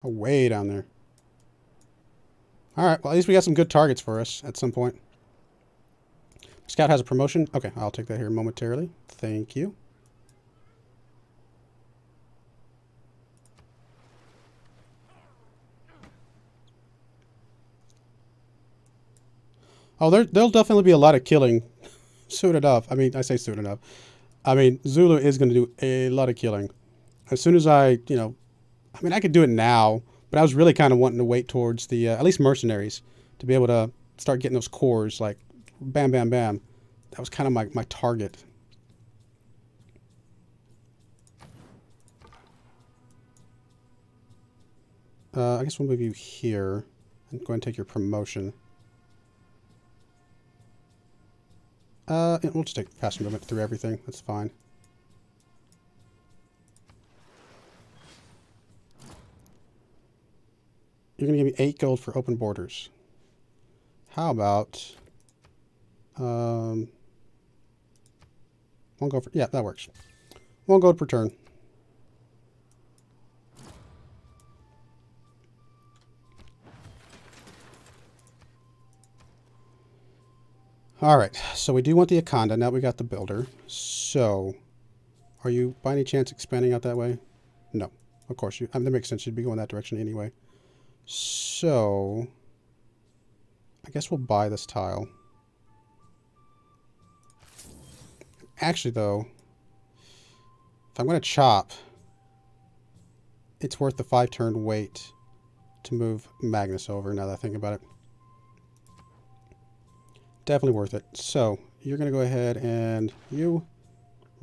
Oh, way down there. Alright, well, at least we got some good targets for us at some point. Scout has a promotion. Okay, I'll take that here momentarily. Thank you. Oh, there'll definitely be a lot of killing soon enough. I mean, I say soon enough. I mean, Zulu is going to do a lot of killing. As soon as I mean, I could do it now, but I was really kind of wanting to wait towards the, at least mercenaries, to be able to start getting those cores, like, bam, bam, bam. That was kind of my target. I guess we'll move you here and go ahead and take your promotion. We'll just take faster movement through everything. That's fine. You're going to give me 8 gold for open borders. How about... 1 gold for... Yeah, that works. 1 gold per turn. Alright, so we do want the Akanda. Now we got the builder. So, are you by any chance expanding out that way? No. Of course, that makes sense. You'd be going that direction anyway. So, I guess we'll buy this tile. Actually, though, if I'm going to chop, it's worth the 5-turn wait to move Magnus over, now that I think about it. Definitely worth it. So, you're going to go ahead and you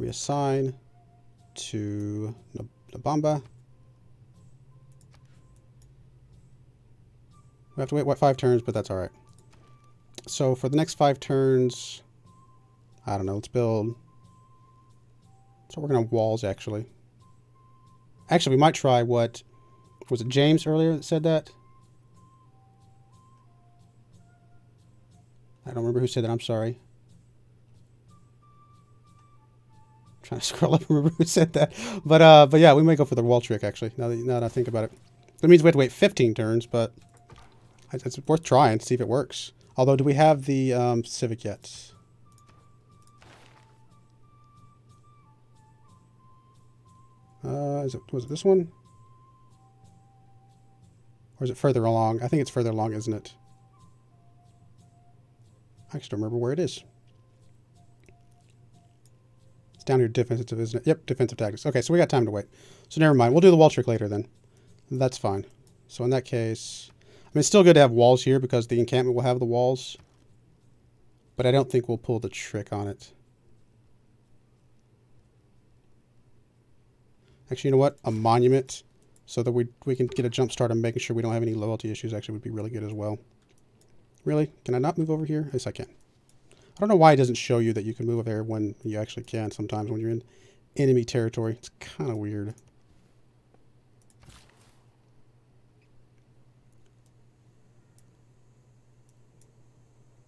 reassign to Nabamba. We have to wait, 5 turns, but that's alright. So, for the next 5 turns, I don't know, let's build... So we're working on walls, actually. Actually, we might try what... Was it James earlier that said that? I don't remember who said that. I'm sorry. I'm trying to scroll up and remember who said that. But yeah, we might go for the wall trick, actually, now that I think about it. That means we have to wait 15 turns, but it's worth trying to see if it works. Although, do we have the Civic yet? Was it this one? Or is it further along? I think it's further along, isn't it? I just don't remember where it is. It's down here, defensive, isn't it? Yep, defensive tactics. Okay, so we got time to wait. So never mind. We'll do the wall trick later then. That's fine. So in that case, I mean, it's still good to have walls here because the encampment will have the walls. But I don't think we'll pull the trick on it. Actually, you know what? A monument so that we can get a jump start on making sure we don't have any loyalty issues actually would be really good as well. Really? Can I not move over here? Yes, I can. I don't know why it doesn't show you that you can move there when you actually can sometimes when you're in enemy territory. It's kind of weird.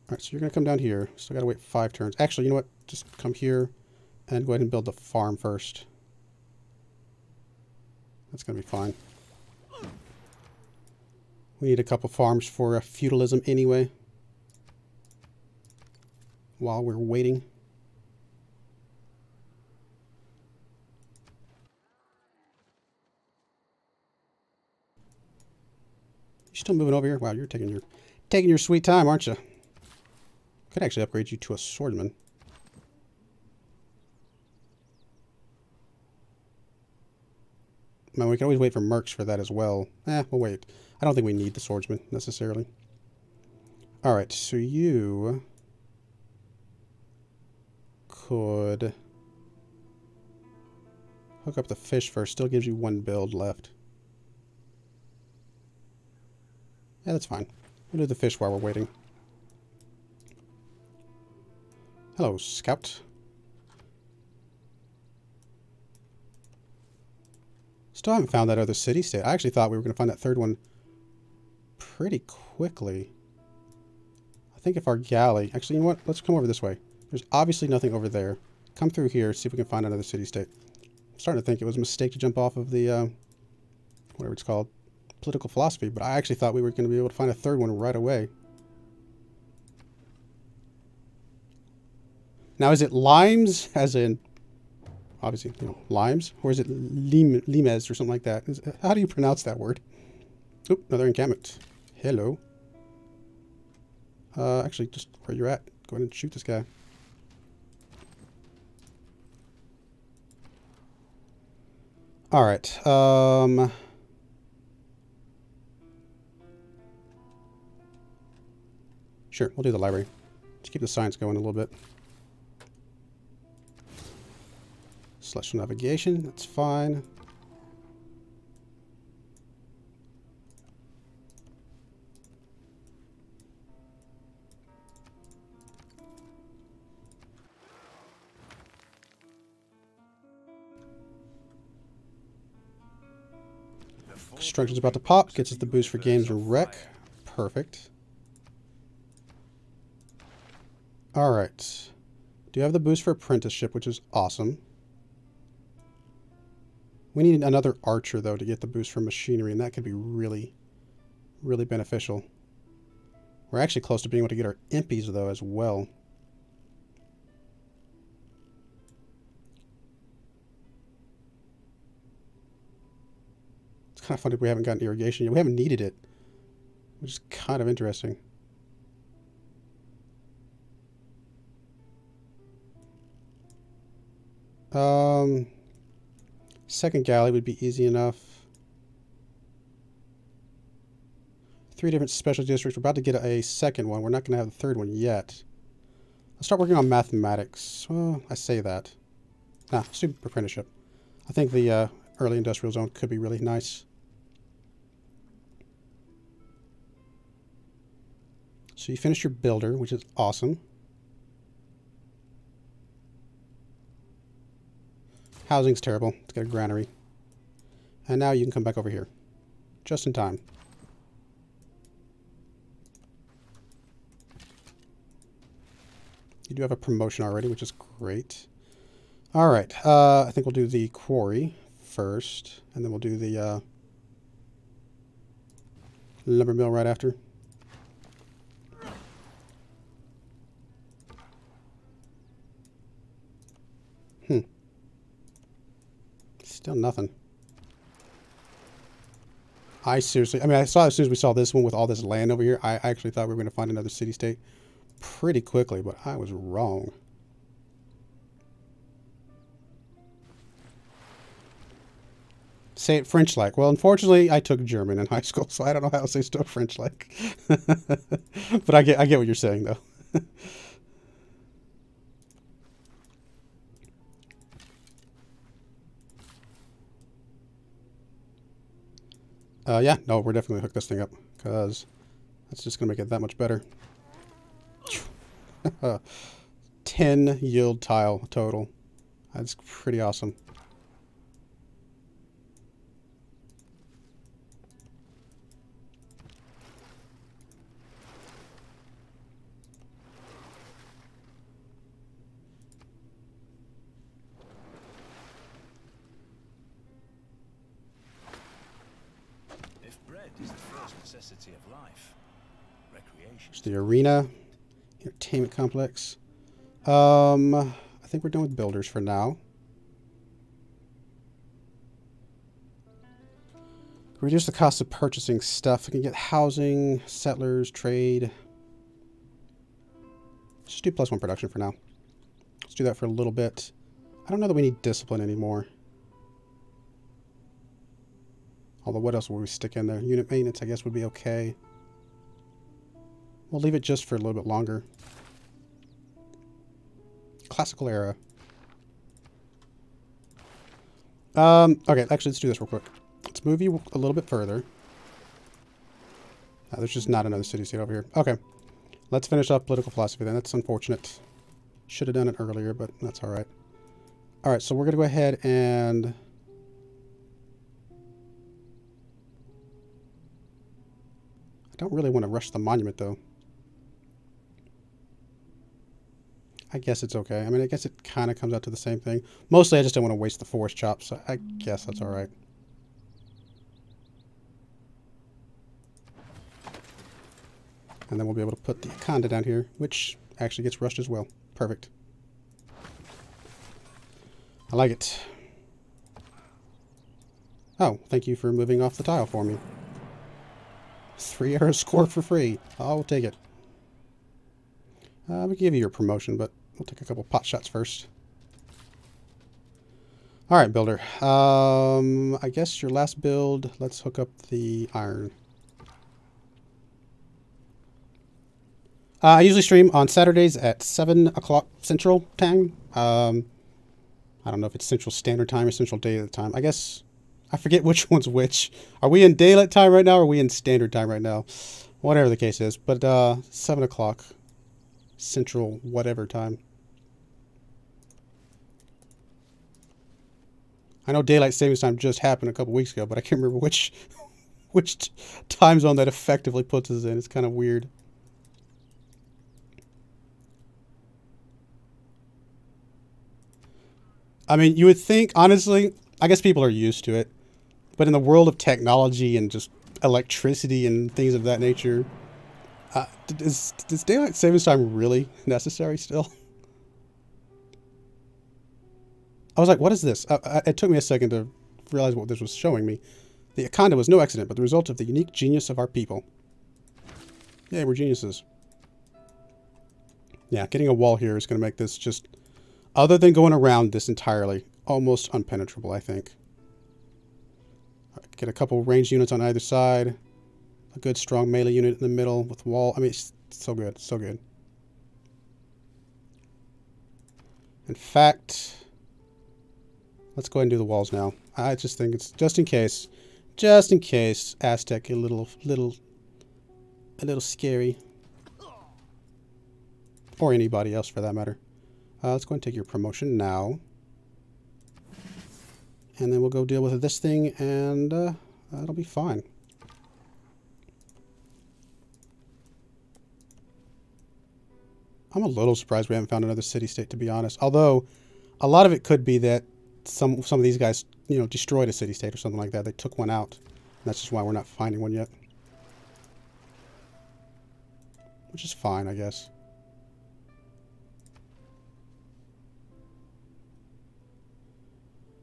Alright, so you're going to come down here. Still got to wait 5 turns. Actually, you know what? Just come here and go ahead and build the farm first. That's going to be fine. We need a couple farms for feudalism anyway. While we're waiting. You still moving over here? Wow, you're taking your sweet time, aren't you? Could actually upgrade you to a swordsman. Man, we can always wait for mercs for that as well. We'll wait. I don't think we need the swordsman, necessarily. Alright, so you could hook up the fish first. Still gives you 1 build left. Yeah, that's fine. We'll do the fish while we're waiting. Hello, Scout. Still haven't found that other city-state. I actually thought we were going to find that 3rd one pretty quickly. I think if our galley... Actually, you know what? Let's come over this way. There's obviously nothing over there. Come through here, see if we can find another city-state. I'm starting to think it was a mistake to jump off of the... whatever it's called. political philosophy, but I actually thought we were going to be able to find a third one right away. Now, is it limes, as in, obviously, you know, limes? Or is it limes or something like that? How do you pronounce that word? Oop, another encampment. Hello. Actually, just where you're at. Go ahead and shoot this guy. Alright, sure, we'll do the library. Just keep the science going a little bit. Celestial navigation, that's fine. Construction's about to pop. Gets us the boost for games and rec. Perfect. Alright. Do you have the boost for apprenticeship, which is awesome. We need another archer, though, to get the boost for machinery, and that could be really, really beneficial. We're actually close to being able to get our impies, though, as well. It's kind of funny we haven't gotten irrigation yet. We haven't needed it, which is kind of interesting. Second galley would be easy enough. 3 different special districts. We're about to get a second one. We're not going to have the third one yet. Let's start working on mathematics. Well, I say that. Nah, let's do apprenticeship. I think the early industrial zone could be really nice. So you finished your builder, which is awesome. Housing's terrible. Let's get a granary. And now you can come back over here. Just in time. You do have a promotion already, which is great. Alright, I think we'll do the quarry first. And then we'll do the lumber mill right after. Still nothing. I seriously, I mean, I saw as soon as we saw this one with all this land over here, I actually thought we were going to find another city-state pretty quickly, but I was wrong. Say it French-like. Well, unfortunately, I took German in high school, so I don't know how to say stuff French-like. But I get what you're saying, though. Yeah, no, we're definitely going to hook this thing up, because that's just going to make it that much better. 10 yield tile total. That's pretty awesome. Of life. Recreation. There's the arena, entertainment complex. I think we're done with builders for now. Reduce the cost of purchasing stuff. We can get housing, settlers, trade. Just do +1 production for now. Let's do that for a little bit. I don't know that we need discipline anymore. Although, what else will we stick in there? Unit maintenance, I guess, would be okay. We'll leave it just for a little bit longer. Classical era. Okay, actually, let's do this real quick. Let's move you a little bit further. There's just not another city-state over here. Okay. Let's finish up political philosophy then. That's unfortunate. Should have done it earlier, but that's alright. Alright, so we're going to go ahead and... I don't really want to rush the monument, though. I guess it's okay. I mean, I guess it kind of comes out to the same thing. Mostly, I just don't want to waste the forest chops, so I guess that's alright. And then we'll be able to put the Akanda down here, which actually gets rushed as well. Perfect. I like it. Oh, thank you for moving off the tile for me. 3 arrows score for free. I'll take it. We can give you your promotion, but we'll take a couple pot shots first. Alright, builder. I guess your last build, let's hook up the iron. I usually stream on Saturdays at 7 o'clock Central Time. I don't know if it's Central Standard Time or Central Daylight Time. I guess I forget which one's which. Are we in Daylight Time right now or are we in Standard Time right now? Whatever the case is. But 7 o'clock Central whatever time. I know Daylight Savings Time just happened a couple weeks ago, but I can't remember which time zone that effectively puts us in. It's kind of weird. I mean, you would think, honestly, I guess people are used to it. But in the world of technology and just electricity and things of that nature, is Daylight Savings Time really necessary still? I was like, what is this? It took me a second to realize what this was showing me. The Akanda was no accident, but the result of the unique genius of our people. Yeah, we're geniuses. Yeah, getting a wall here is going to make this just... Other than going around this entirely, almost unpenetrable, I think. Get a couple ranged units on either side. A good strong melee unit in the middle with wall. I mean, it's so good, so good. In fact, let's go ahead and do the walls now. I just think it's just in case Aztec a little scary, or anybody else for that matter. Let's go and take your promotion now. And then we'll go deal with this thing, and that'll be fine. I'm a little surprised we haven't found another city-state, to be honest. Although, a lot of it could be that some of these guys, you know, destroyed a city-state or something like that. They took one out. And that's just why we're not finding one yet. Which is fine, I guess.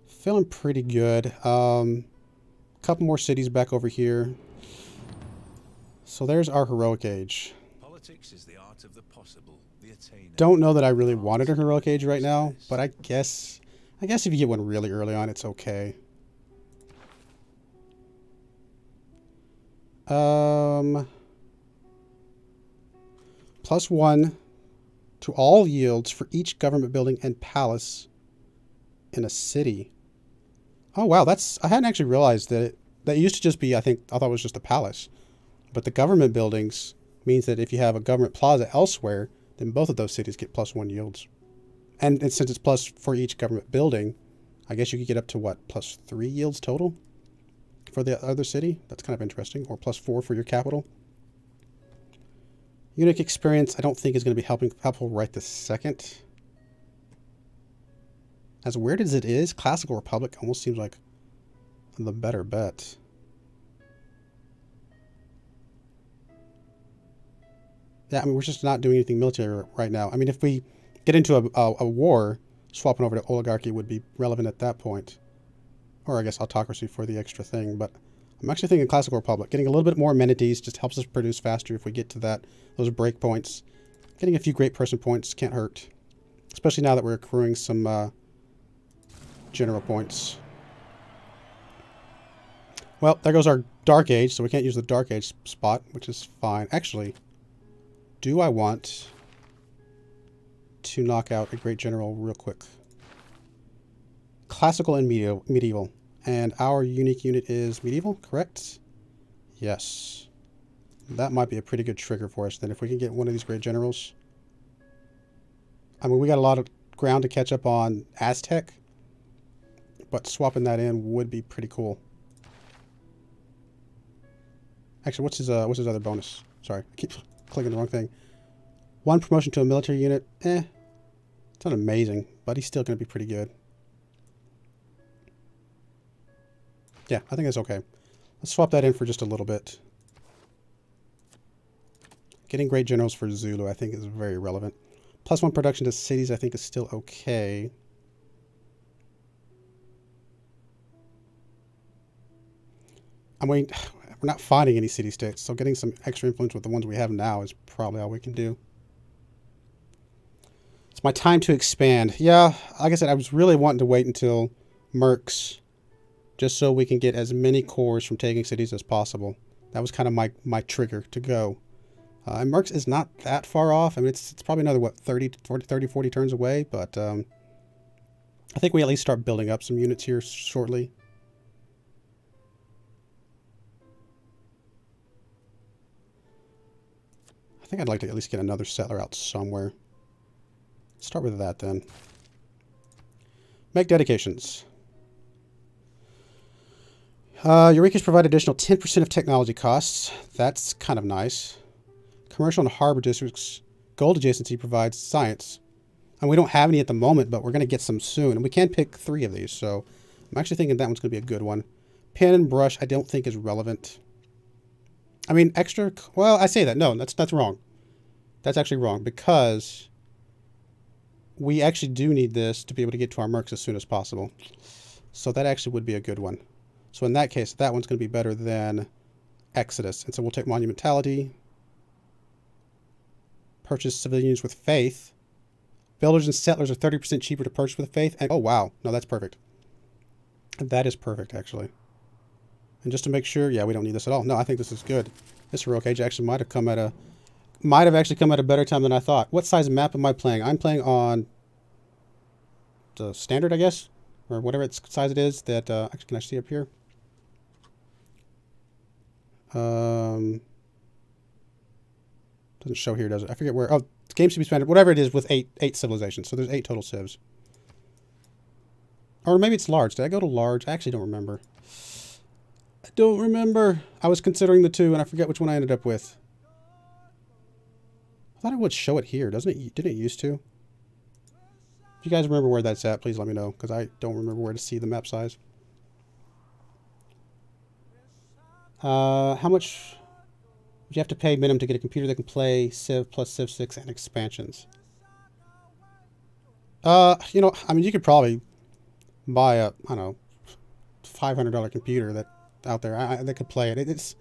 Feeling pretty good. Couple more cities back over here. So there's our heroic age. Politics is the art of the possible, the attainer. Don't know that I really wanted a heroic age right now, but I guess if you get one really early on, it's okay. +1 to all yields for each government building and palace in a city. Oh wow, I hadn't actually realized that that used to just be, I thought it was just a palace. But the government buildings means that if you have a government plaza elsewhere, then both of those cities get +1 yields. And since it's plus for each government building, I guess you could get up to what, +3 yields total for the other city? That's kind of interesting. Or +4 for your capital. Unique experience I don't think is going to be helpful right this second. As weird as it is, Classical Republic almost seems like the better bet. Yeah, I mean, we're just not doing anything military right now. I mean, if we get into a war, swapping over to oligarchy would be relevant at that point. Or I guess autocracy for the extra thing. But I'm actually thinking Classical Republic. Getting a little bit more amenities just helps us produce faster if we get to those break points. Getting a few great person points can't hurt. Especially now that we're accruing some... general points. Well, there goes our Dark Age, so we can't use the Dark Age spot, which is fine. Actually, do I want to knock out a Great General real quick? Classical and medieval. And our unique unit is medieval, correct? Yes. That might be a pretty good trigger for us then, if we can get one of these Great Generals. I mean, we got a lot of ground to catch up on Aztec. But swapping that in would be pretty cool. Actually, what's his other bonus? Sorry, I keep clicking the wrong thing. 1 promotion to a military unit. It's not amazing, but he's still going to be pretty good. Yeah, I think that's okay. Let's swap that in for just a little bit. Getting great generals for Zulu, I think, is very relevant. +1 production to cities, I think, is still okay. I mean, we're not finding any city-states, so getting some extra influence with the ones we have now is probably all we can do. It's my time to expand. Yeah, like I said, I was really wanting to wait until Mercs, just so we can get as many cores from taking cities as possible. That was kind of my trigger to go. And Mercs is not that far off. I mean, it's probably another, what, 30, 40 turns away, but I think we at least start building up some units here shortly. I think I'd like to at least get another settler out somewhere. Start with that then. Make dedications. Eureka's provide additional 10% of technology costs. That's kind of nice. Commercial and harbor districts gold adjacency provides science. And we don't have any at the moment, but we're going to get some soon. And we can pick 3 of these, so I'm actually thinking that one's going to be a good one. Pen and brush I don't think is relevant. I mean, extra... Well, I say that. No, that's wrong. That's actually wrong, because we actually do need this to be able to get to our mercs as soon as possible. So that actually would be a good one. So in that case, that one's going to be better than Exodus. And so we'll take Monumentality. Purchase civilians with faith. Builders and settlers are 30% cheaper to purchase with faith. And, oh, wow. No, that's perfect. That is perfect, actually. And just to make sure, yeah, we don't need this at all. No, I think this is good. This heroic age actually might have actually come at a better time than I thought. What size map am I playing? I'm playing on the standard, I guess, or whatever its size it is. That actually, can I see up here? Doesn't show here, does it? I forget where. Oh, the game should be standard. Whatever it is, with eight civilizations. So there's 8 total civs. Or maybe it's large. Did I go to large? I actually don't remember. I don't remember. I was considering the 2, and I forget which one I ended up with. I thought it would show it here, doesn't it? Didn't it used to? If you guys remember where that's at, please let me know, because I don't remember where to see the map size. How much would you have to pay minimum to get a computer that can play Civ plus Civ 6 and expansions? You know, I mean, you could probably buy a, I don't know, $500 computer that out there that could play it. It's,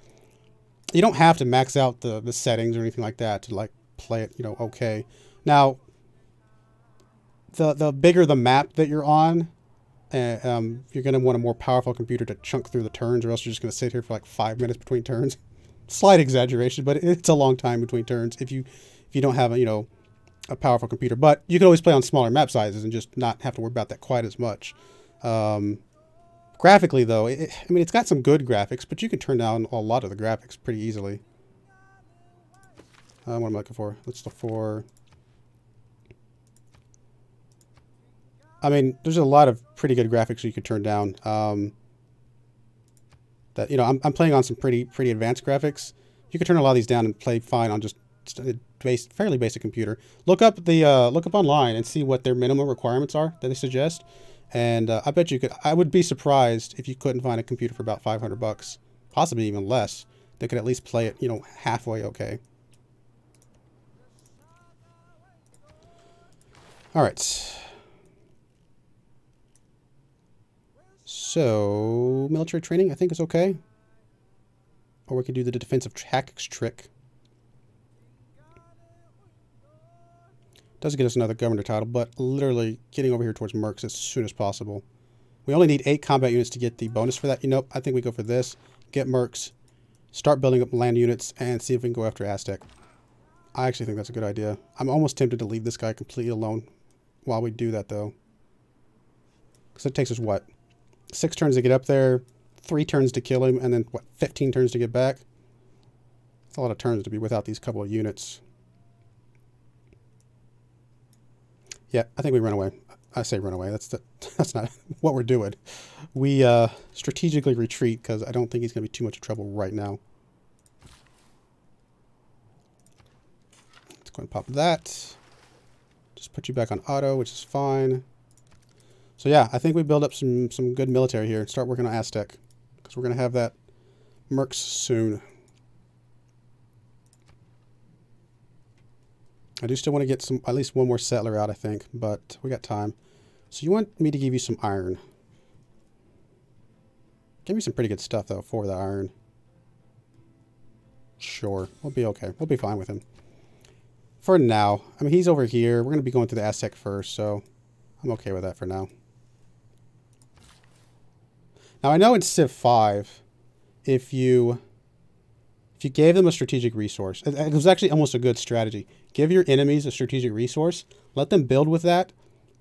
you don't have to max out the settings or anything like that to like play it, you know, okay. Now, the bigger the map that you're on, you're going to want a more powerful computer to chunk through the turns, or else you're just going to sit here for like 5 minutes between turns. Slight exaggeration, but it's a long time between turns if you don't have a, you know, a powerful computer. But you can always play on smaller map sizes and just not have to worry about that quite as much. Graphically, though, I mean, it's got some good graphics, but you can turn down a lot of the graphics pretty easily. What am I looking for? Let's look for... I mean, there's a lot of pretty good graphics you could turn down. That, you know, I'm playing on some pretty advanced graphics. You could turn a lot of these down and play fine on just a fairly basic computer. Look up online and see what their minimum requirements are that they suggest. And I bet you could. I would be surprised if you couldn't find a computer for about $500, possibly even less, that could at least play it, you know, halfway okay. All right. So, military training, I think, is okay. Or we could do the defensive tactics trick. Doesn't get us another governor title, but literally getting over here towards mercs as soon as possible. We only need 8 combat units to get the bonus for that. You know, I think we go for this. Get mercs, start building up land units, and see if we can go after Aztec. I actually think that's a good idea. I'm almost tempted to leave this guy completely alone while we do that, though. Because it takes us, what? 6 turns to get up there, 3 turns to kill him, and then, what, 15 turns to get back? It's a lot of turns to be without these couple of units. Yeah, I think we run away. I say run away. That's not what we're doing. We strategically retreat because I don't think he's going to be too much trouble right now. Let's go and pop that. Just put you back on auto, which is fine. So yeah, I think we build up some good military here and start working on Aztec, because we're going to have that mercs soon. I do still want to get some, at least one more settler out, I think, but we got time. So you want me to give you some iron. Give me some pretty good stuff, though, for the iron. Sure, we'll be okay. We'll be fine with him. For now. I mean, he's over here. We're going to be going through the Aztec first, so I'm okay with that for now. Now, I know in Civ 5, if you gave them a strategic resource, it was actually almost a good strategy. Give your enemies a strategic resource. Let them build with that,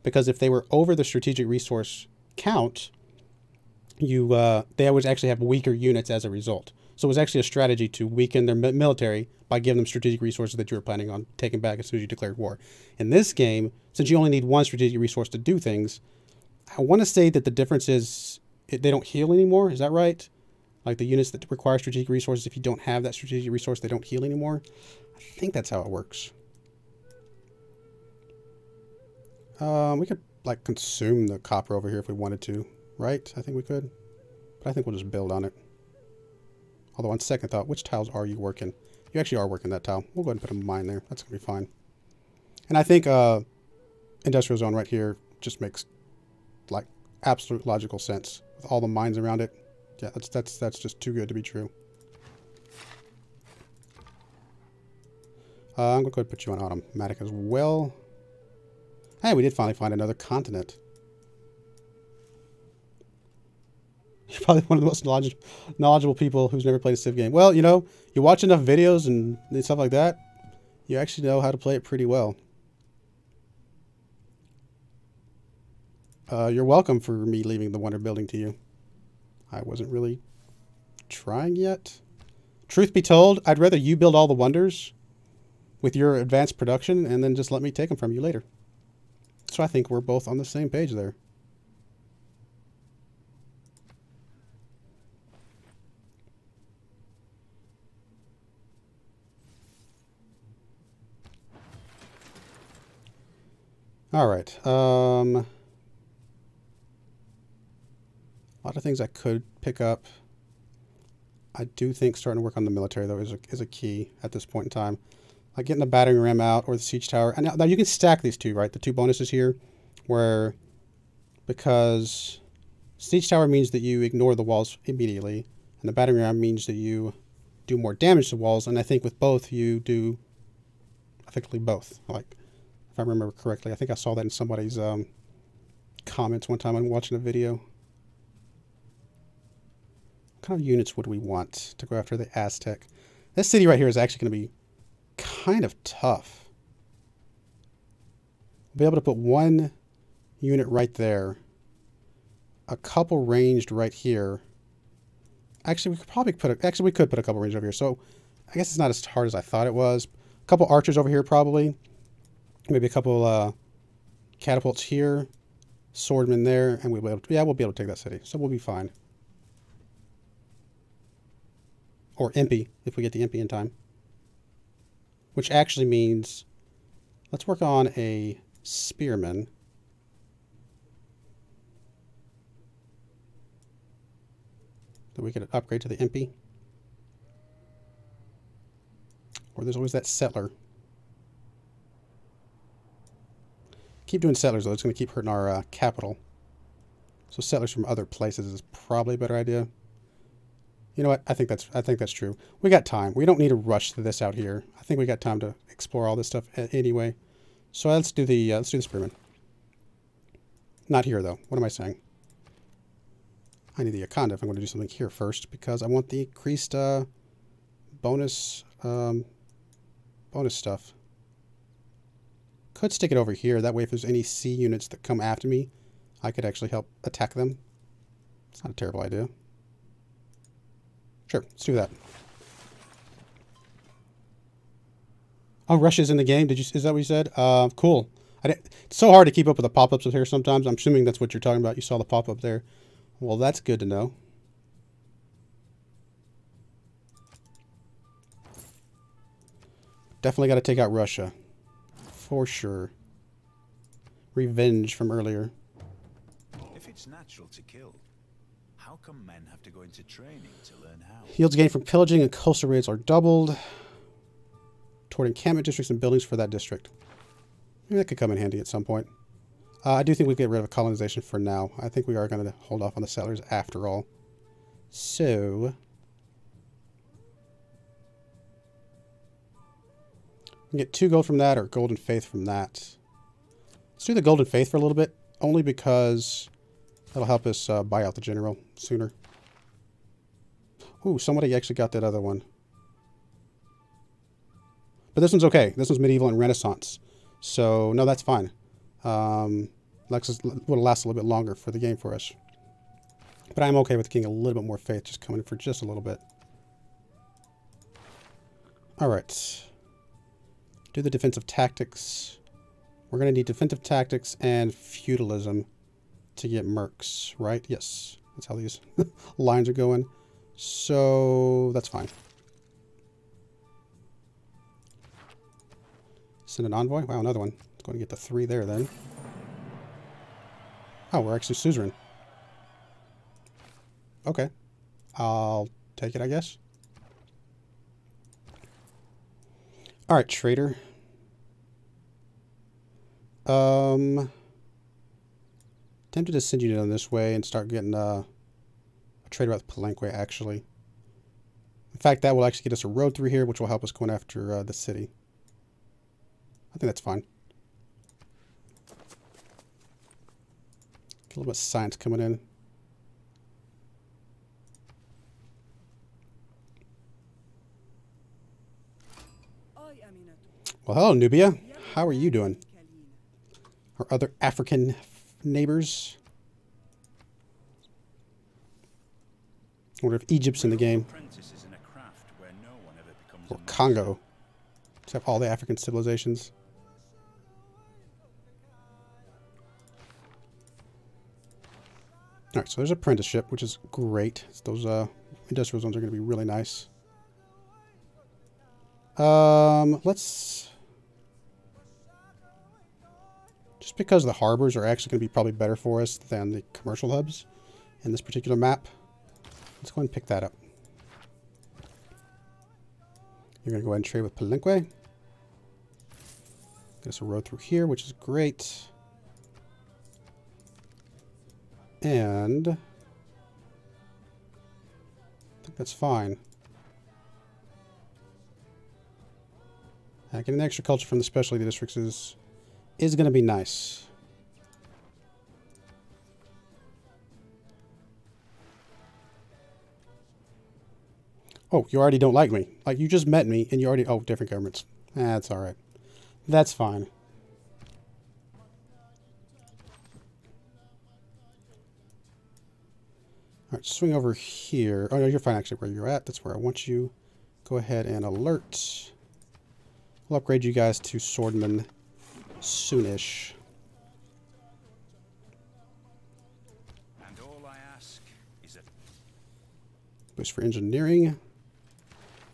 because if they were over the strategic resource count, they would actually have weaker units as a result. So it was actually a strategy to weaken their military by giving them strategic resources that you were planning on taking back as soon as you declared war. In this game, since you only need one strategic resource to do things, I want to say that the difference is they don't heal anymore. Is that right? Like the units that require strategic resources, if you don't have that strategic resource, they don't heal anymore. I think that's how it works. We could like consume the copper over here if we wanted to, right? I think we could. But I think we'll just build on it. Although on second thought, which tiles are you working? You actually are working that tile. We'll go ahead and put a mine there. That's going to be fine. And I think industrial zone right here just makes like absolute logical sense with all the mines around it. Yeah, that's just too good to be true. I'm going to go ahead and put you on automatic as well. Hey, we did finally find another continent. You're probably one of the most knowledgeable people who's never played a Civ game. Well, you know, you watch enough videos and stuff like that, you actually know how to play it pretty well. You're welcome for me leaving the wonder building to you. I wasn't really trying yet. Truth be told, I'd rather you build all the wonders with your advanced production and then just let me take them from you later. So I think we're both on the same page there. All right. A lot of things I could pick up. I do think starting to work on the military, though, is a key at this point in time. Like getting the battering ram out or the siege tower. And now you can stack these two, right? The two bonuses here, because siege tower means that you ignore the walls immediately, and the battering ram means that you do more damage to walls. And I think with both, you do effectively both. Like, if I remember correctly, I think I saw that in somebody's comments one time when watching a video. What kind of units would we want to go after the Aztec? This city right here is actually going to be kind of tough. We'll be able to put one unit right there. A couple ranged right here. Actually, we could probably put we could put a couple ranged over here. So I guess it's not as hard as I thought it was. A couple archers over here probably. Maybe a couple catapults here. Swordmen there, and we'll be able to take that city. So we'll be fine. Or Impy, if we get the Impy in time. Which actually means, let's work on a spearman. That we could upgrade to the Impy. Or there's always that settler. Keep doing settlers, though. It's going to keep hurting our capital. So settlers from other places is probably a better idea. You know what? I think that's true. We got time. We don't need to rush this out here. I think we got time to explore all this stuff anyway. So let's do the spearman. Not here though. What am I saying? I need the Akanda if I'm going to do something here first because I want the increased bonus stuff. Could stick it over here. That way, if there's any C units that come after me, I could actually help attack them. It's not a terrible idea. Sure, let's do that. Oh, Russia's in the game. Is that what you said? Cool. It's so hard to keep up with the pop-ups here sometimes. I'm assuming that's what you're talking about. You saw the pop-up there. Well, that's good to know. Definitely got to take out Russia. For sure. Revenge from earlier. If it's natural to kill, how come men have to go into training to learn how? Yields gained from pillaging and coastal raids are doubled. toward encampment districts and buildings for that district. Maybe that could come in handy at some point. I do think we get rid of colonization for now. I think we are going to hold off on the settlers after all. So, we can get 2 gold from that or golden faith from that. Let's do the golden faith for a little bit, only because that'll help us buy out the general sooner. Ooh, somebody actually got that other one. But this one's okay. This one's medieval and Renaissance. So, no, that's fine. Lexus will last a little bit longer for the game for us. But I'm okay with getting a little bit more faith just coming in for just a little bit. Alright. Do the defensive tactics. We're going to need defensive tactics and feudalism to get mercs, right? Yes. That's how these lines are going. So, that's fine. Send an envoy. Wow, another one. Let's go and get the 3 there then. Oh, we're actually suzerain. Okay. I'll take it, I guess. Alright, trader. Tempted to send you down this way and start getting a trader with Palenque, actually. In fact, that will actually get us a road through here, which will help us going after the city. I think that's fine. Get a little bit of science coming in. Well, hello, Nubia. How are you doing? Our other African neighbors. I wonder if Egypt's in the game. Or Congo. To have all the African civilizations. Alright, so there's apprenticeship, which is great. Those industrial zones are going to be really nice. Let's... Just because the harbors are actually going to be probably better for us than the commercial hubs in this particular map, let's go ahead and pick that up. You're going to go ahead and trade with Palenque. Get us a road through here, which is great. And I think that's fine. Getting the extra culture from the specialty districts is going to be nice. Oh, you already don't like me. Like, you just met me and you already... Oh, different governments. That's alright. That's fine. Alright, swing over here. Oh, no, you're fine actually where you're at. That's where I want you. Go ahead and alert. We'll upgrade you guys to swordmen soonish. And all I ask is a boost for engineering.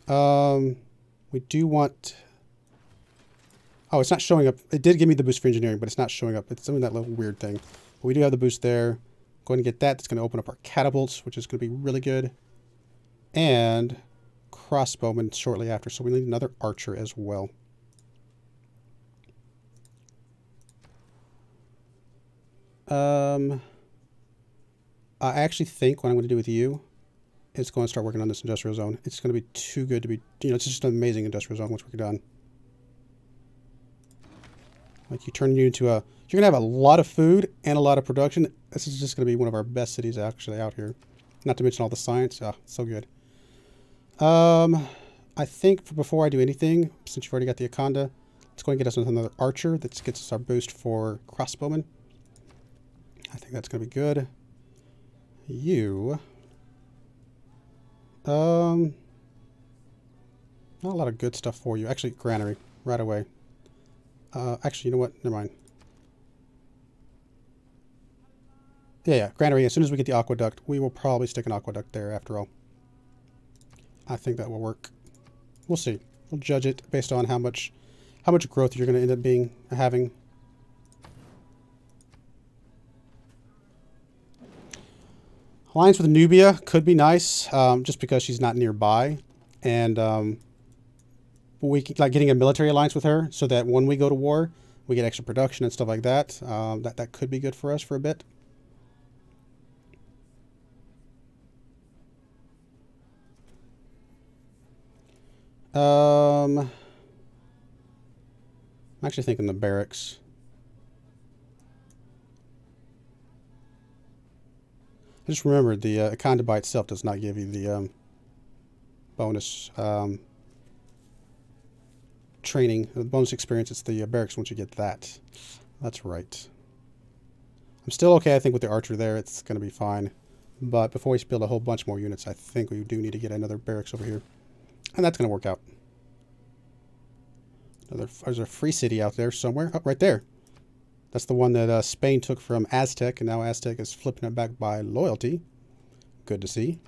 We do want... Oh, it's not showing up. It did give me the boost for engineering, but it's not showing up. It's doing that little weird thing. But we do have the boost there. Go ahead and get that. That's going to open up our catapults, which is going to be really good. And crossbowmen shortly after. So we need another archer as well. I actually think what I'm going to do with you is going to start working on this industrial zone. It's going to be too good to be, you know, it's just an amazing industrial zone once we're done. Like, you turn you into a, you're going to have a lot of food and a lot of production. This is just going to be one of our best cities actually out here. Not to mention all the science. Ah, so good. I think before I do anything, since you've already got the Akanda, let's go and get us another archer. That gets us our boost for crossbowmen. I think that's going to be good. You... not a lot of good stuff for you. Actually, granary, right away. Actually, you know what? Never mind. Yeah, granary. As soon as we get the aqueduct, we will probably stick an aqueduct there after all. I think that will work. We'll see. We'll judge it based on how much growth you're going to end up having. Alliance with Nubia could be nice, just because she's not nearby, and we can, like getting a military alliance with her, so that when we go to war, we get extra production and stuff like that. That could be good for us for a bit. I'm actually thinking the barracks. I just remembered the Akanda by itself does not give you the bonus training, the bonus experience. It's the barracks once you get that. That's right. I'm still okay, I think, with the archer there. It's going to be fine. But before we build a whole bunch more units, I think we do need to get another barracks over here. And that's going to work out. There's a free city out there somewhere. Oh, right there. That's the one that Spain took from Aztec, and now Aztec is flipping it back by loyalty. Good to see.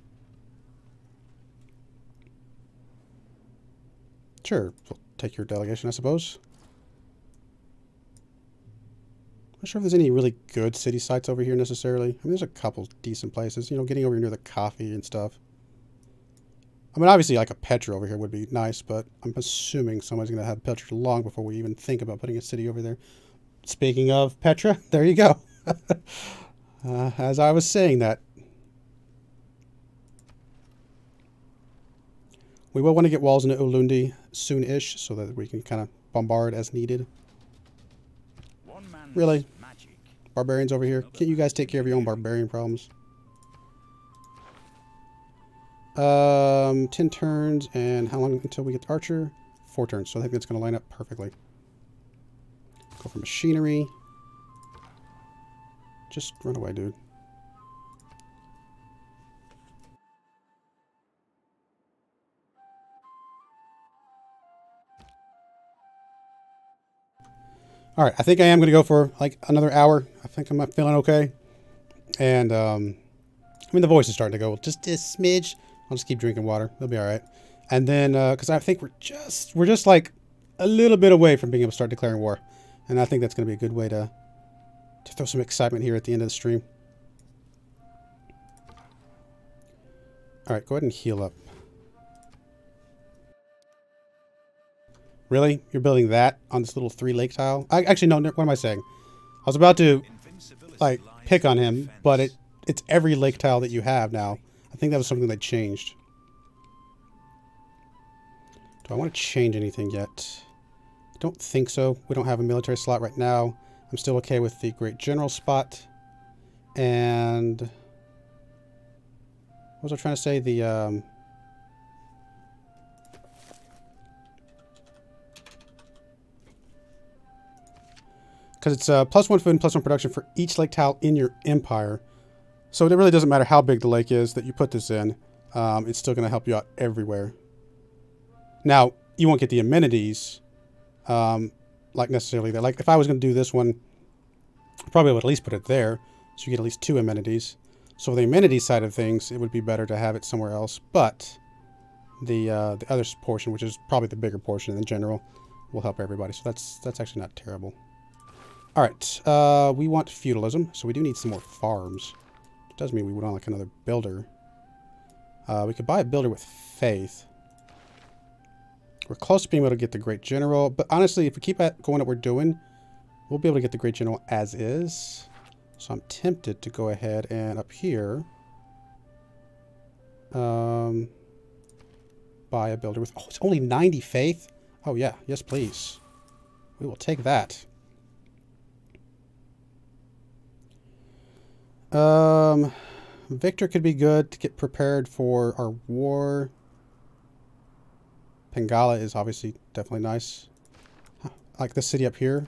Sure, we'll take your delegation, I suppose. I'm not sure if there's any really good city sites over here necessarily. I mean, there's a couple decent places. You know, getting over here near the coffee and stuff. I mean, obviously, like a Petra over here would be nice, but I'm assuming somebody's going to have Petra long before we even think about putting a city over there. Speaking of Petra, there you go. As I was saying that. We will want to get walls into Ulundi soon-ish, so that we can kind of bombard as needed. Really? Barbarians over here? Can't you guys take care of your own barbarian problems? 10 turns, and how long until we get the archer? 4 turns, so I think that's going to line up perfectly. Go for machinery. Just run away, dude. Alright, I think I am going to go for like another hour. I think I'm feeling okay. And, I mean, the voice is starting to go just a smidge. I'll just keep drinking water. It'll be alright. And then, because I think we're just like a little bit away from being able to start declaring war. And I think that's going to be a good way to throw some excitement here at the end of the stream. Alright, go ahead and heal up. Really? You're building that on this little 3 lake tile? Actually, no, what am I saying? I was about to, like, pick on him, but it's every lake tile that you have now. I think that was something they changed. Do I want to change anything yet? I don't think so. We don't have a military slot right now. I'm still okay with the Great General spot. And what was I trying to say? The because it's +1 food and +1 production for each lake tile in your empire. So it really doesn't matter how big the lake is that you put this in. It's still going to help you out everywhere. Now, you won't get the amenities like necessarily there. Like if I was going to do this one, I probably would at least put it there. So you get at least 2 amenities. So for the amenities side of things, it would be better to have it somewhere else. But the other portion, which is probably the bigger portion in general, will help everybody. So that's actually not terrible. All right, we want feudalism, so we do need some more farms. It does mean we would want like another builder. We could buy a builder with faith. We're close to being able to get the Great General, but honestly, if we keep going what we're doing, we'll be able to get the Great General as is. So I'm tempted to go ahead and up here, buy a builder with, oh, it's only 90 faith? Oh yeah, yes please. We will take that. Victor could be good to get prepared for our war. Pengala is obviously definitely nice. Like this city up here.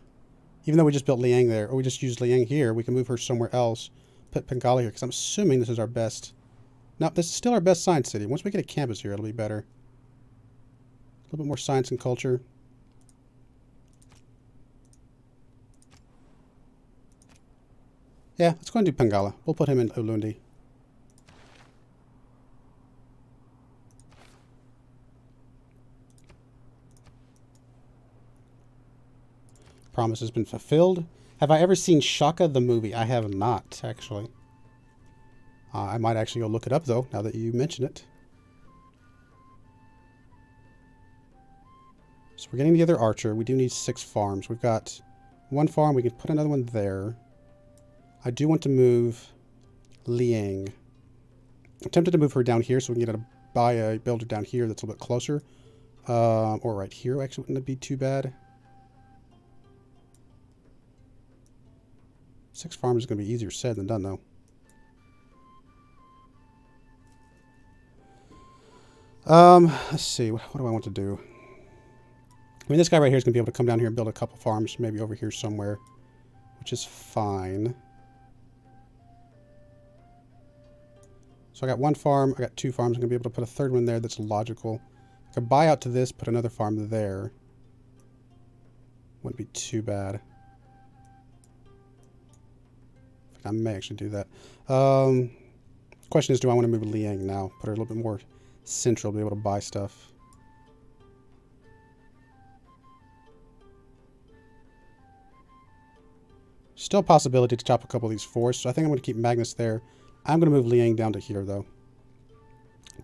Even though we just built Liang there, or we just used Liang here, we can move her somewhere else. Put Pengala here, because I'm assuming this is our best. No, this is still our best science city. Once we get a campus here, it'll be better. A little bit more science and culture. Yeah, let's go and do Pengala. We'll put him in Ulundi. Promise has been fulfilled. Have I ever seen Shaka the movie? I have not, actually. I might actually go look it up, though, now that you mention it. So we're getting the other archer. We do need 6 farms. We've got 1 farm. We can put another one there. I do want to move Liang. I'm tempted to move her down here so we can buy a builder down here that's a little bit closer. Or right here, actually, wouldn't it be too bad? 6 farms is going to be easier said than done, though. Let's see. What do I want to do? I mean, this guy right here is going to be able to come down here and build a couple farms, maybe over here somewhere, which is fine. So I got 1 farm, I got 2 farms. I'm going to be able to put a 3rd one there that's logical. I could buy out to this, put another farm there. Wouldn't be too bad. I may actually do that. Question is, do I want to move Liang now? Put her a little bit more central, be able to buy stuff. Still a possibility to chop a couple of these forests, so I think I'm going to keep Magnus there. I'm going to move Liang down to here, though.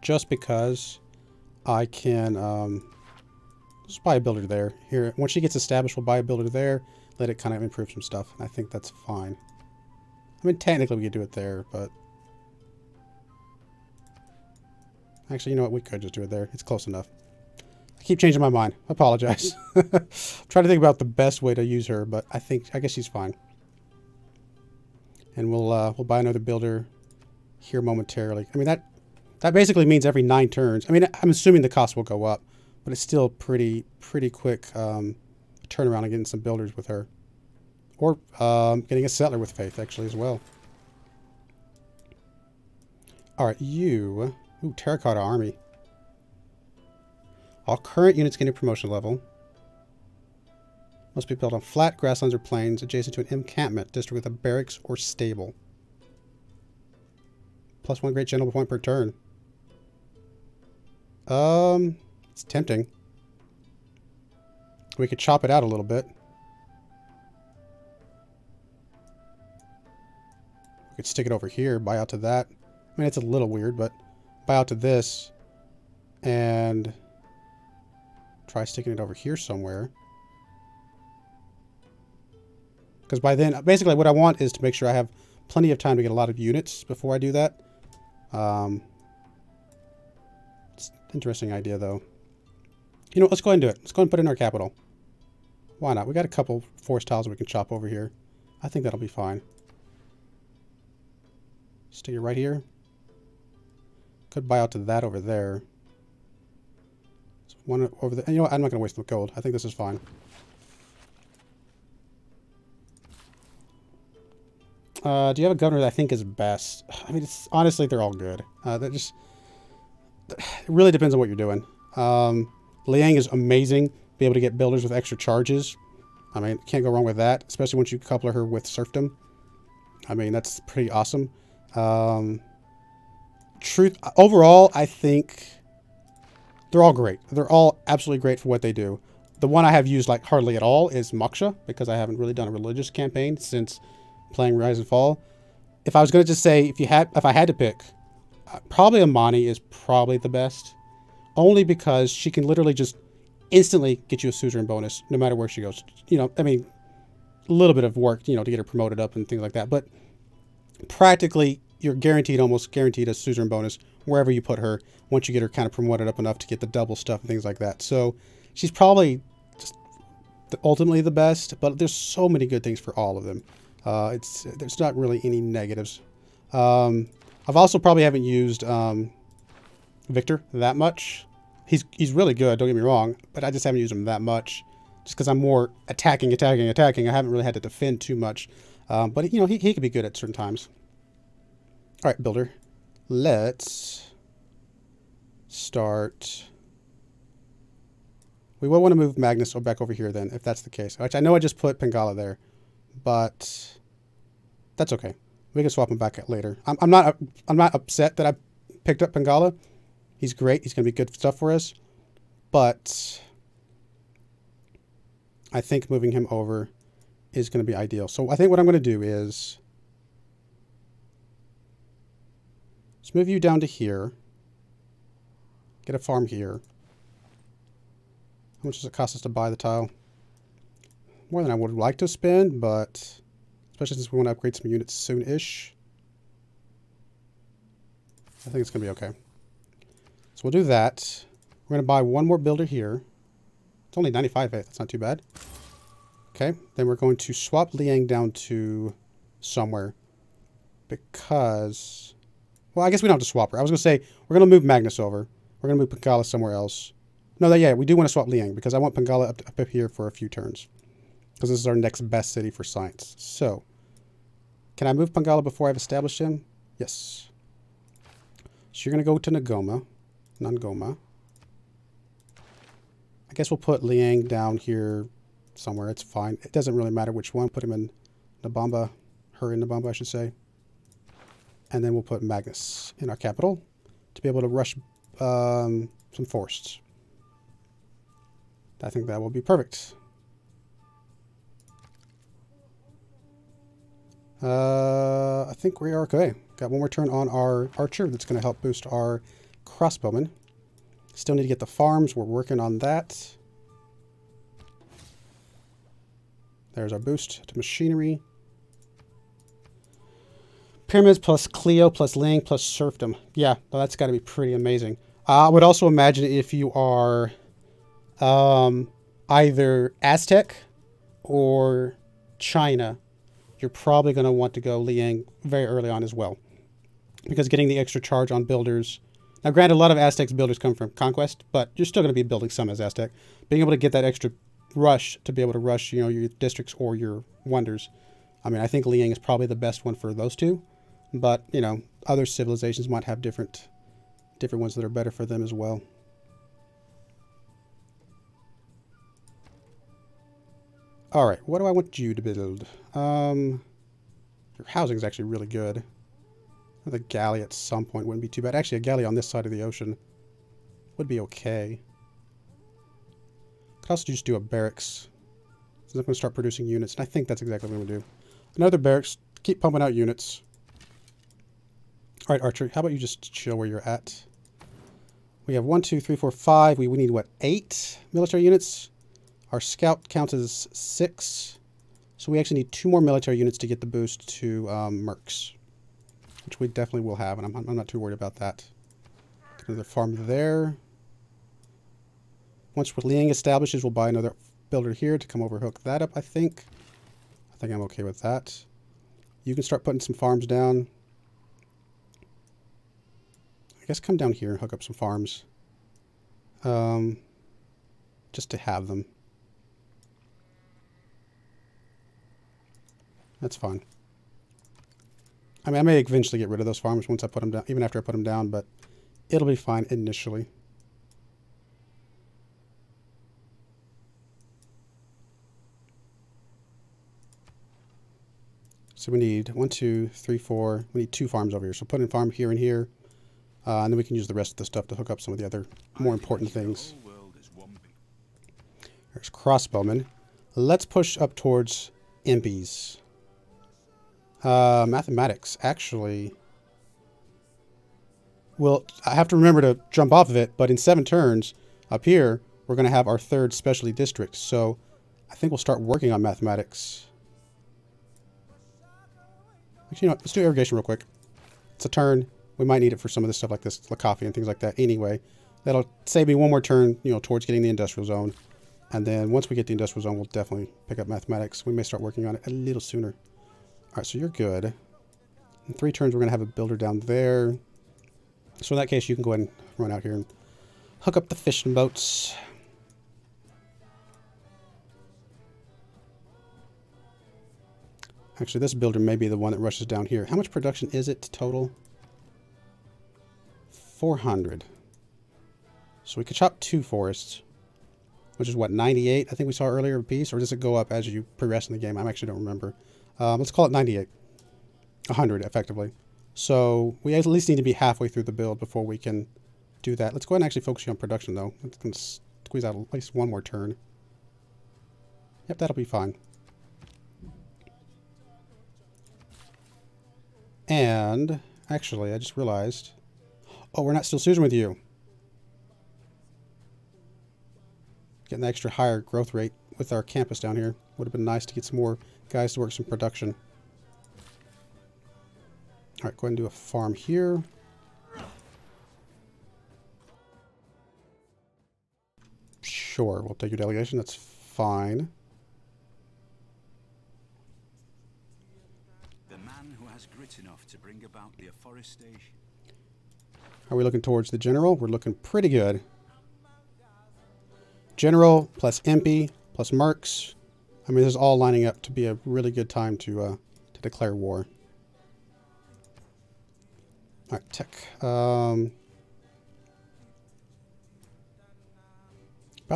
Just because I can just buy a builder there. Here, once she gets established, we'll buy a builder there. Let it kind of improve some stuff. And I think that's fine. I mean, technically we could do it there, but... Actually, you know what? We could just do it there. It's close enough. I keep changing my mind. I apologize. I'm trying to think about the best way to use her, but I guess she's fine. And we'll buy another builder here momentarily. I mean, that basically means every 9 turns. I mean, I'm assuming the cost will go up, but it's still pretty quick turnaround on getting some builders with her. Or getting a settler with faith, actually, as well. Alright, you... Ooh, Terracotta Army. All current units gain a promotion level. Must be built on flat grasslands or plains adjacent to an encampment district with a barracks or stable. Plus 1 great general point per turn. It's tempting. We could chop it out a little bit. We could stick it over here, buy out to that. I mean, it's a little weird, but buy out to this and try sticking it over here somewhere. Because by then, basically what I want is to make sure I have plenty of time to get a lot of units before I do that. It's an interesting idea, though. You know, let's go ahead and do it. Let's go ahead and put it in our capital. Why not? We got a couple forest tiles that we can chop over here. I think that'll be fine. Stick it right here. Could buy out to that over there. So one over there. And you know what? I'm not going to waste the gold. I think this is fine. Do you have a governor that I think is best? I mean, it's honestly, they're all good. It really depends on what you're doing. Liang is amazing. Be able to get builders with extra charges. I mean, can't go wrong with that. Especially once you couple her with serfdom. I mean, that's pretty awesome. Overall, I think they're all great. They're all absolutely great for what they do. The one I have used like hardly at all is Moksha, because I haven't really done a religious campaign since playing Rise and Fall. If I was going to just say, if I had to pick, probably Amani is probably the best. Only because she can literally just instantly get you a suzerain bonus no matter where she goes. You know, I mean, a little bit of work, you know, to get her promoted up and things like that. But practically, you're almost guaranteed a suzerain bonus wherever you put her once you get her kind of promoted up enough to get the double stuff and things like that. So she's probably just ultimately the best, but there's so many good things for all of them. There's not really any negatives. I've also probably haven't used Victor that much. He's really good, don't get me wrong, but I just haven't used him that much just because I'm more attacking. I haven't really had to defend too much. But, you know, he could be good at certain times. All right, builder. Let's start. We will want to move Magnus back over here then, if that's the case. Which I know I just put Pengala there, but that's okay. We can swap him back later. I'm not upset that I picked up Pengala. He's great. He's going to be good stuff for us. But I think moving him over is going to be ideal. So I think what I'm going to do is let's move you down to here. Get a farm here. much does it cost us to buy the tile? More than I would like to spend, but especially since we want to upgrade some units soon-ish. I think it's going to be okay. So we'll do that. We're going to buy one more builder here. It's only 95 faith. That's not too bad. Okay. Then we're going to swap Liang down to somewhere. Because... Well, I guess we don't have to swap her. I was going to say, we're going to move Magnus over. We're going to move Pangala somewhere else. No, yeah, we do want to swap Liang because I want Pangala up here for a few turns. Because this is our next best city for science. So, can I move Pangala before I've established him? Yes. So you're going to go to Nagoma. Nangoma. I guess we'll put Liang down here somewhere. It's fine. It doesn't really matter which one. Put him in Nabamba. Her in Nabamba, I should say. And then we'll put Magnus in our capital to be able to rush some forests. I think that will be perfect. I think we are okay. Got one more turn on our archer. That's going to help boost our crossbowmen. Still need to get the farms. We're working on that. There's our boost to machinery. Pyramids plus Cleo plus Ling plus serfdom. Yeah, well, that's got to be pretty amazing. I would also imagine if you are either Aztec or China, you're probably going to want to go Liang very early on as well. Because getting the extra charge on builders... Now, granted, a lot of Aztec's builders come from Conquest, but you're still going to be building some as Aztec. Being able to get that extra rush to be able to rush, you know, your districts or your wonders. I mean, I think Liang is probably the best one for those two. But, you know, other civilizations might have different ones that are better for them as well. Alright, what do I want you to build? Your housing is actually really good. The galley at some point wouldn't be too bad. Actually, a galley on this side of the ocean would be okay. Could also just do a barracks. So I'm going to start producing units, and I think that's exactly what I'm going to do. Another barracks. Keep pumping out units. Alright, Archer, how about you just chill where you're at? We have 1, 2, 3, 4, 5. We need, what, 8 military units? Our scout count is 6. So we actually need 2 more military units to get the boost to mercs. Which we definitely will have, and I'm not too worried about that. Another farm there. Once Liang establishes, we'll buy another builder here to come overhook that up, I think. I think I'm okay with that. You can start putting some farms down. I guess come down here and hook up some farms. Just to have them. That's fine. I mean, I may eventually get rid of those farms once I put them down, even after I put them down, but it'll be fine initially. So we need 1, 2, 3, 4. We need 2 farms over here. So put in farm here and here. And then we can use the rest of the stuff to hook up some of the other more important things. There's crossbowmen. Let's push up towards impies. Mathematics, actually. Well, I have to remember to jump off of it, but in 7 turns, up here, we're going to have our 3rd specialty district. So I think we'll start working on mathematics. Actually, you know what? Let's do irrigation real quick. It's a turn. We might need it for some of this stuff like this, like coffee and things like that anyway. That'll save me 1 more turn, you know, towards getting the industrial zone. And then once we get the industrial zone, we'll definitely pick up mathematics. We may start working on it a little sooner. Alright, so you're good. In 3 turns, we're going to have a builder down there. So in that case, you can go ahead and run out here and hook up the fishing boats. Actually, this builder may be the one that rushes down here. How much production is it total? 400. So we could chop 2 forests. Which is what, 98? I think we saw earlier a piece. Or does it go up as you progress in the game? I actually don't remember. Let's call it 98. 100, effectively. So we at least need to be halfway through the build before we can do that. Let's go ahead and actually focus on production, though. Let's squeeze out at least 1 more turn. Yep, that'll be fine. And, actually, I just realized... Oh, we're not still Susan with you. getting the extra higher growth rate with our campus down here. Would have been nice to get some more guys to work some production. Alright, go ahead and do a farm here. Sure, we'll take your delegation. That's fine. The man who has grit enough to bring about the afforestation. Are we looking towards the general? We're looking pretty good. General plus MP plus mercs. I mean, this is all lining up to be a really good time to declare war. All right, tech. About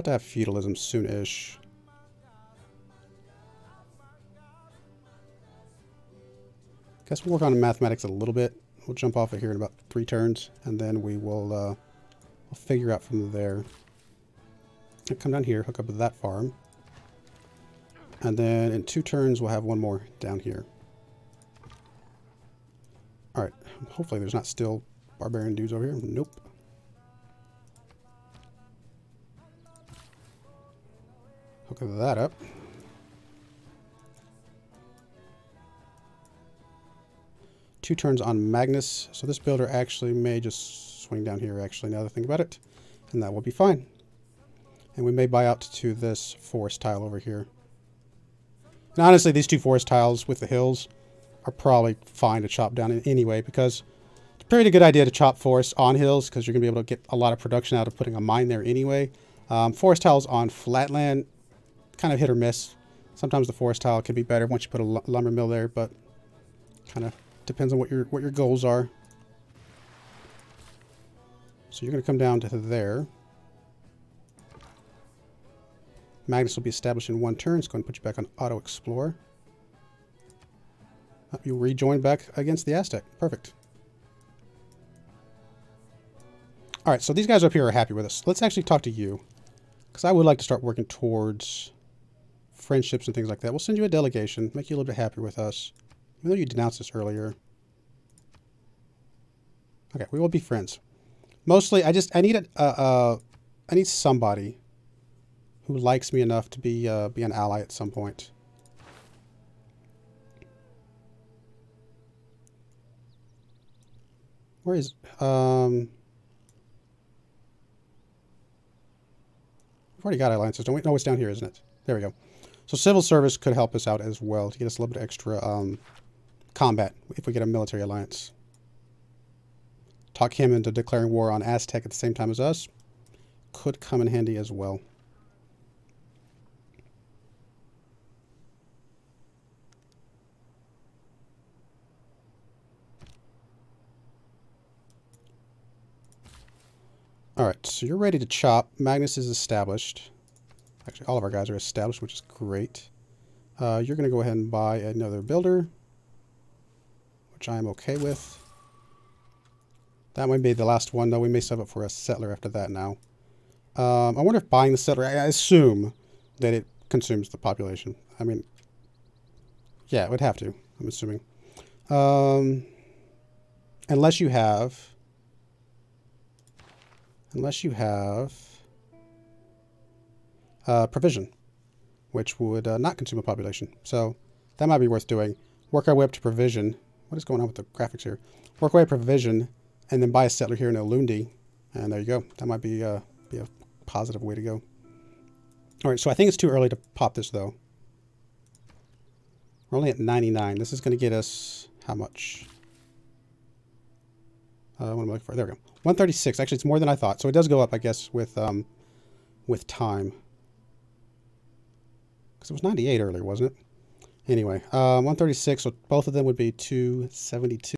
to have feudalism soon-ish. Guess we'll work on mathematics a little bit. We'll jump off of here in about 3 turns, and then we will we'll figure out from there. I'll come down here, hook up with that farm. And then in 2 turns, we'll have one more down here. Alright, hopefully there's not still barbarian dudes over here. Nope. Hook that up. Two turns on Magnus. So this builder actually may just swing down here, actually, now that I think about it. And that will be fine. And we may buy out to this forest tile over here. And honestly, these 2 forest tiles with the hills are probably fine to chop down anyway, because it's a pretty good idea to chop forests on hills, because you're going to be able to get a lot of production out of putting a mine there anyway. Forest tiles on flatland, kind of hit or miss. Sometimes the forest tile can be better once you put a lumber mill there, but kind of depends on what your goals are. So you're going to come down to there. Magnus will be established in 1 turn. It's going to put you back on Auto Explore. You'll rejoin back against the Aztec. Perfect. Alright, so these guys up here are happy with us. Let's actually talk to you, because I would like to start working towards friendships and things like that. We'll send you a delegation, make you a little bit happier with us, even though you denounced us earlier. Okay, we will be friends. Mostly, I need somebody who likes me enough to be an ally at some point. Where is we've already got alliances, don't we? No, it's down here, isn't it? There we go. So civil service could help us out as well to get us a little bit extra combat if we get a military alliance. Talk him into declaring war on Aztec at the same time as us. Could come in handy as well. Alright, so you're ready to chop. Magnus is established. Actually, all of our guys are established, which is great. You're going to go ahead and buy another builder, which I am okay with. That might be the last one, though. We may save up for a settler after that now. I wonder if buying the settler, I assume that it consumes the population. I mean, yeah, it would have to, I'm assuming. Unless you have provision, which would not consume a population. So that might be worth doing. Work our way up to provision. What is going on with the graphics here? Work our way to provision, and then buy a settler here in Ulundi. And there you go. That might be a positive way to go. All right, so I think it's too early to pop this, though. We're only at 99. This is going to get us how much? What am I looking for? There we go. 136. Actually, it's more than I thought. So it does go up, I guess, with time. Because it was 98 earlier, wasn't it? Anyway, 136. So both of them would be 272.